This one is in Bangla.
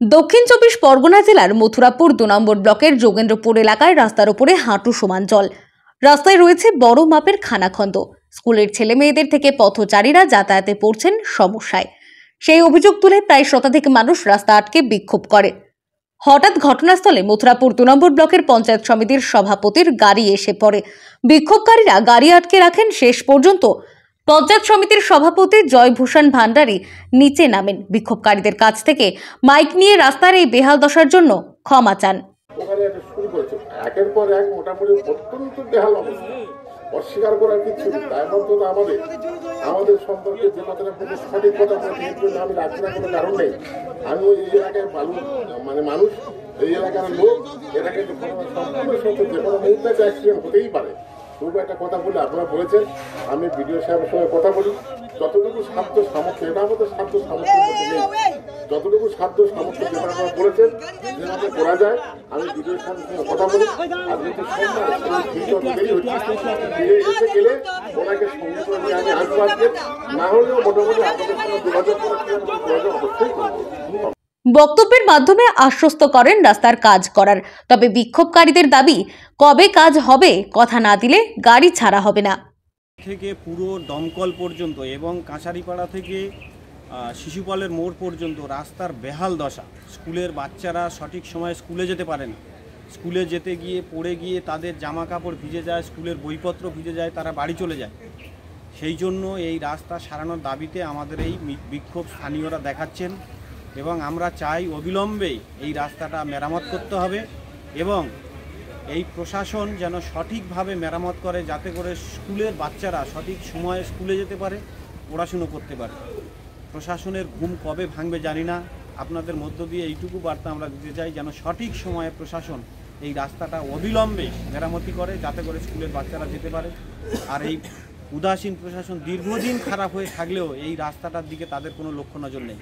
দক্ষিণ চব্বিশ পরগনা জেলার মথুরাপুর ২ নম্বর ব্লকের যোগেন্দ্রপুর এলাকায় রাস্তার উপরে হাঁটু সমান জল। রাস্তায় রয়েছে বড় মাপের খানাখন্দ। স্কুলের ছেলে মেয়েদের থেকে পথচারীরা যাতায়াতে পড়ছেন সমস্যায়। সেই অভিযোগ তুলে প্রায় শতাধিক মানুষ রাস্তা আটকে বিক্ষোভ করে। হঠাৎ ঘটনাস্থলে মথুরাপুর ২ নম্বর ব্লকের পঞ্চায়েত সমিতির সভাপতির গাড়ি এসে পড়ে। বিক্ষোভকারীরা গাড়ি আটকে রাখেন। শেষ পর্যন্ত পঞ্চায়েত সমিতির সভাপতি জয়ভূষণ ভান্ডারী নিচে নামেন। বিক্ষোভকারীদের কাছ থেকে মাইক নিয়ে রাস্তার এই বেহাল দশার জন্য ক্ষমা চান। একের পর এক মোটামুটি অত্যন্ত বেহাল অবস্থা, অস্বীকার করার কিছু আমাদের সম্পর্কে যে কথাটা সঠিক কথা বলছে এর জন্য আমি রাখি না, কোনো কারণ নেই। আমি ওই এলাকায় মানুষ, এই এলাকার লোক, এটাকে সম্পূর্ণ সত্য, যে কোনো মুহূর্তে অ্যাক্সিডেন্ট হতেই পারে। তবু একটা কথা বলে আপনারা বলেছেন, আমি বিডিও সাহেবের সঙ্গে কথা বলি, যতটুকু সাধ্য সামর্থ্য, এটা আমাদের সাধ্য সামর্থ্যের মধ্যে নেই, যতটুকু সাধ্য সামর্থ্য যেটা আপনারা বলেছেন যেভাবে করা যায়, আমি বিডিও সাহেবের সঙ্গে কথা বলি। আর যদি এসে গেলে ওনাকে সঙ্গে করে নিয়ে আমি আসবো, আজকে না হলেও মোটামুটি আপনাদের সঙ্গে যোগাযোগ করে যোগাযোগ অবশ্যই করবো। বক্তব্যের মাধ্যমে আশ্বস্ত করেন রাস্তার কাজ করার। তবে বিক্ষোভকারীদের দাবি, কবে কাজ হবে কথা না দিলে গাড়ি ছাড়া হবে না। থেকে পুরো দমকল পর্যন্ত এবং কাঁচারিপাড়া থেকে শিশুপালের মোড় পর্যন্ত রাস্তার বেহাল দশা। স্কুলের বাচ্চারা সঠিক সময়ে স্কুলে যেতে পারে না। স্কুলে যেতে গিয়ে পড়ে গিয়ে তাদের জামা কাপড় ভিজে যায়, স্কুলের বইপত্র ভিজে যায়, তারা বাড়ি চলে যায়। সেই জন্য এই রাস্তা সারানোর দাবিতে আমাদের এই বিক্ষোভ স্থানীয়রা দেখাচ্ছেন এবং আমরা চাই অবিলম্বে এই রাস্তাটা মেরামত করতে হবে এবং এই প্রশাসন যেন সঠিকভাবে মেরামত করে, যাতে করে স্কুলের বাচ্চারা সঠিক সময়ে স্কুলে যেতে পারে, পড়াশুনো করতে পারে। প্রশাসনের ঘুম কবে ভাঙবে জানি না। আপনাদের মধ্য দিয়ে এইটুকু বার্তা আমরা দিতে চাই, যেন সঠিক সময়ে প্রশাসন এই রাস্তাটা অবিলম্বে মেরামতি করে, যাতে করে স্কুলের বাচ্চারা যেতে পারে। আর এই উদাসীন প্রশাসন দীর্ঘদিন খারাপ হয়ে থাকলেও এই রাস্তাটার দিকে তাদের কোনো লক্ষ্য নজর নেই।